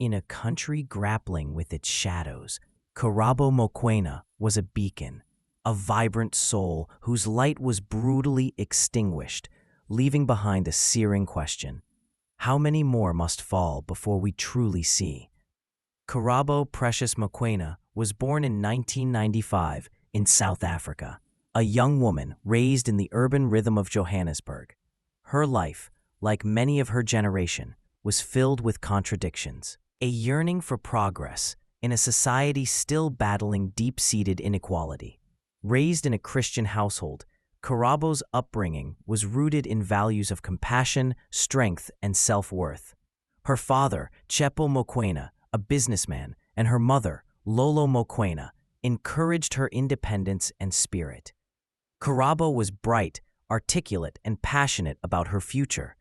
In a country grappling with its shadows, KARABO MOKOENA was a beacon, a vibrant soul whose light was brutally extinguished, leaving behind a searing question. How many more must fall before we truly see? KARABO Precious Mokoena was born in 1995 in South Africa, a young woman raised in the urban rhythm of Johannesburg. Her life, like many of her generation, was filled with contradictions. A yearning for progress in a society still battling deep-seated inequality. Raised in a Christian household, KARABO's upbringing was rooted in values of compassion, strength, and self-worth. Her father, Chepo Mokoena, a businessman, and her mother, Lolo Mokoena, encouraged her independence and spirit. KARABO was bright, articulate, and passionate about her future.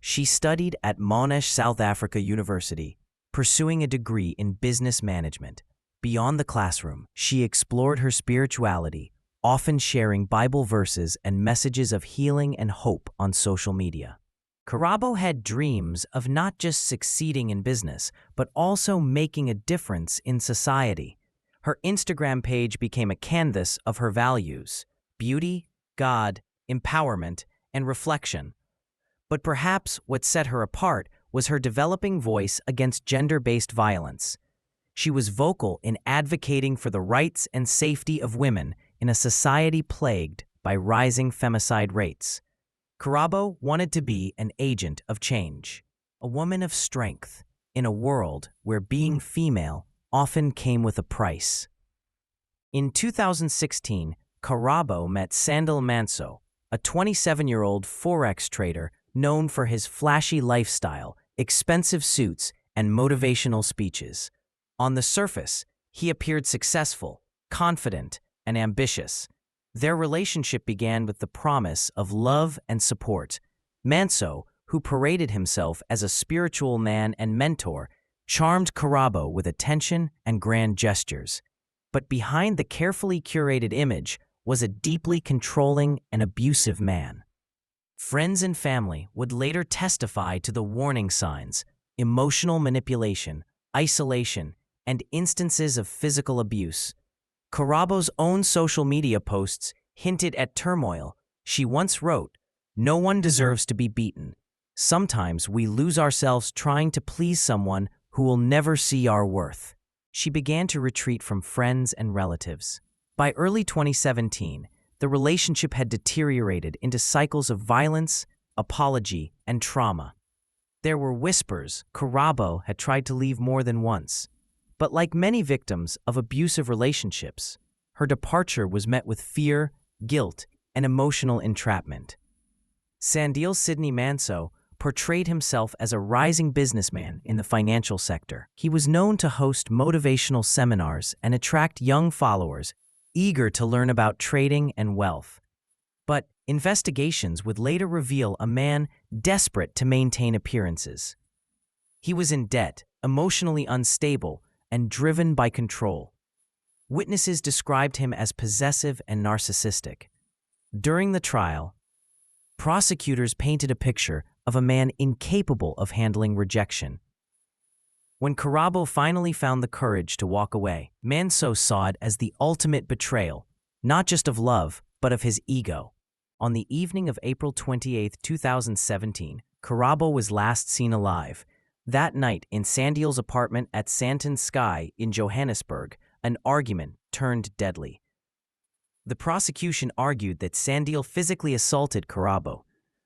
She studied at Monash South Africa University, pursuing a degree in business management. Beyond the classroom, she explored her spirituality, often sharing Bible verses and messages of healing and hope on social media. KARABO had dreams of not just succeeding in business, but also making a difference in society. Her Instagram page became a canvas of her values: beauty, God, empowerment, and reflection. But perhaps what set her apart was her developing voice against gender-based violence. She was vocal in advocating for the rights and safety of women in a society plagued by rising femicide rates. KARABO wanted to be an agent of change, a woman of strength, in a world where being female often came with a price. In 2016, KARABO met Sandile Manso, a 27-year-old Forex trader known for his flashy lifestyle, expensive suits, and motivational speeches. On the surface, he appeared successful, confident, and ambitious. Their relationship began with the promise of love and support. Manso, who paraded himself as a spiritual man and mentor, charmed KARABO with attention and grand gestures. But behind the carefully curated image was a deeply controlling and abusive man. Friends and family would later testify to the warning signs: emotional manipulation, isolation, and instances of physical abuse. KARABO's own social media posts hinted at turmoil. She once wrote, "No one deserves to be beaten. Sometimes we lose ourselves trying to please someone who will never see our worth." She began to retreat from friends and relatives. By early 2017, the relationship had deteriorated into cycles of violence, apology, and trauma. There were whispers KARABO had tried to leave more than once. But like many victims of abusive relationships, her departure was met with fear, guilt, and emotional entrapment. Sandile Sidney Manso portrayed himself as a rising businessman in the financial sector. He was known to host motivational seminars and attract young followers eager to learn about trading and wealth. But investigations would later reveal a man desperate to maintain appearances. He was in debt, emotionally unstable, and driven by control. Witnesses described him as possessive and narcissistic. During the trial, prosecutors painted a picture of a man incapable of handling rejection. When KARABO finally found the courage to walk away, Manso saw it as the ultimate betrayal, not just of love, but of his ego. On the evening of April 28, 2017, KARABO was last seen alive. That night, in Sandile's apartment at Santon Sky in Johannesburg, an argument turned deadly. The prosecution argued that Sandile physically assaulted KARABO,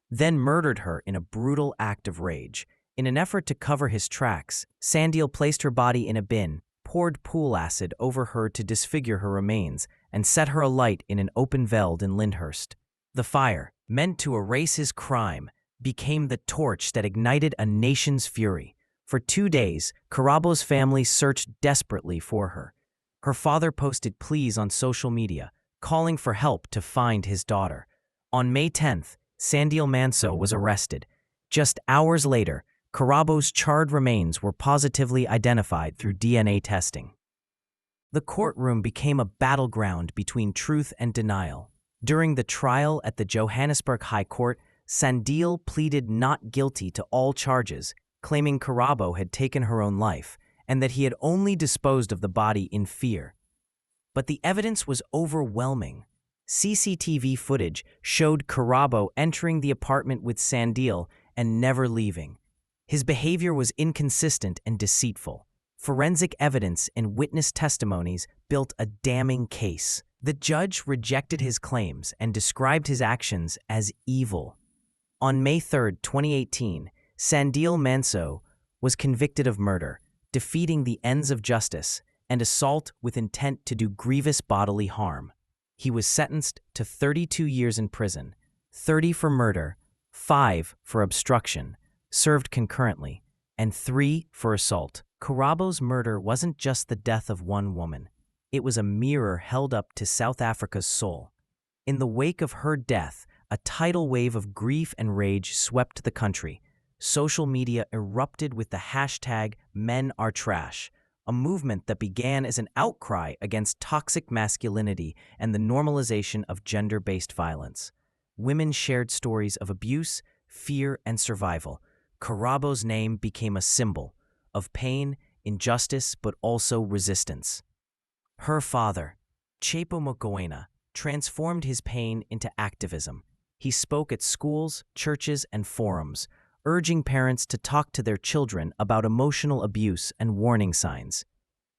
then murdered her in a brutal act of rage. In an effort to cover his tracks, Sandile placed her body in a bin, poured pool acid over her to disfigure her remains, and set her alight in an open veld in Lyndhurst. The fire, meant to erase his crime, became the torch that ignited a nation's fury. For 2 days, KARABO's family searched desperately for her. Her father posted pleas on social media, calling for help to find his daughter. On May 10th, Sandile Manso was arrested. Just hours later, KARABO's charred remains were positively identified through DNA testing. The courtroom became a battleground between truth and denial. During the trial at the Johannesburg High Court, Sandile pleaded not guilty to all charges, claiming KARABO had taken her own life and that he had only disposed of the body in fear. But the evidence was overwhelming. CCTV footage showed KARABO entering the apartment with SANDILE and never leaving. His behavior was inconsistent and deceitful. Forensic evidence and witness testimonies built a damning case. The judge rejected his claims and described his actions as evil. On May 3, 2018, SANDILE Manso was convicted of murder, defeating the ends of justice, and assault with intent to do grievous bodily harm. He was sentenced to 32 years in prison, 30 for murder, 5 for obstruction, served concurrently, and 3 for assault. KARABO's murder wasn't just the death of one woman. It was a mirror held up to South Africa's soul. In the wake of her death, a tidal wave of grief and rage swept the country. Social media erupted with the hashtag #MenAreTrash, a movement that began as an outcry against toxic masculinity and the normalization of gender-based violence. Women shared stories of abuse, fear, and survival. KARABO's name became a symbol of pain, injustice, but also resistance. Her father, KARABO Mokoena, transformed his pain into activism. He spoke at schools, churches, and forums, urging parents to talk to their children about emotional abuse and warning signs.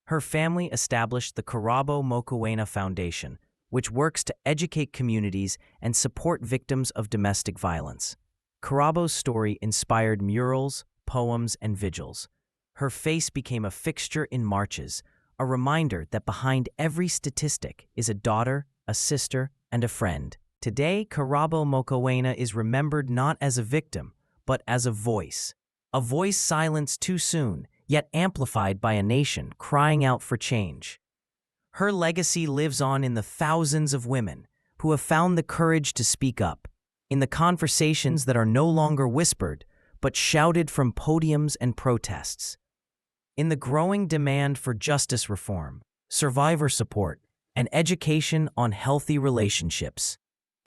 Her family established the KARABO Mokoena Foundation, which works to educate communities and support victims of domestic violence. KARABO's story inspired murals, poems, and vigils. Her face became a fixture in marches, a reminder that behind every statistic is a daughter, a sister, and a friend. Today, KARABO Mokoena is remembered not as a victim, but as a voice silenced too soon, yet amplified by a nation crying out for change. Her legacy lives on in the thousands of women who have found the courage to speak up, in the conversations that are no longer whispered, but shouted from podiums and protests, in the growing demand for justice reform, survivor support, and education on healthy relationships.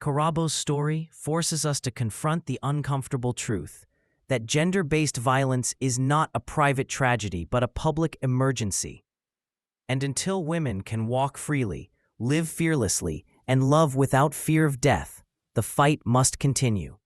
KARABO's story forces us to confront the uncomfortable truth that gender-based violence is not a private tragedy but a public emergency. And until women can walk freely, live fearlessly, and love without fear of death, the fight must continue.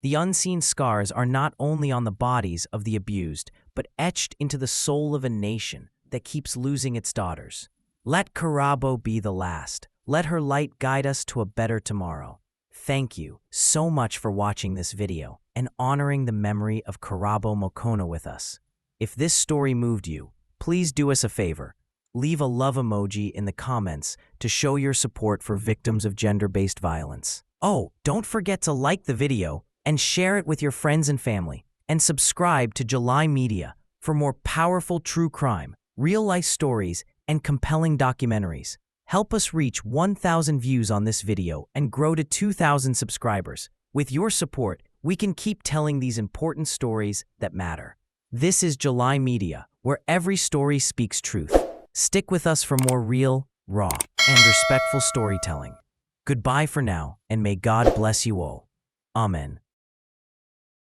The unseen scars are not only on the bodies of the abused, but etched into the soul of a nation that keeps losing its daughters. Let KARABO be the last. Let her light guide us to a better tomorrow. Thank you so much for watching this video and honoring the memory of KARABO Mokoena with us. If this story moved you, please do us a favor. Leave a love emoji in the comments to show your support for victims of gender-based violence. Oh, don't forget to like the video and share it with your friends and family. And subscribe to July Media for more powerful true crime, real-life stories, and compelling documentaries. Help us reach 1,000 views on this video and grow to 2,000 subscribers. With your support, we can keep telling these important stories that matter. This is July Media, where every story speaks truth. Stick with us for more real, raw, and respectful storytelling. Goodbye for now, and may God bless you all. Amen.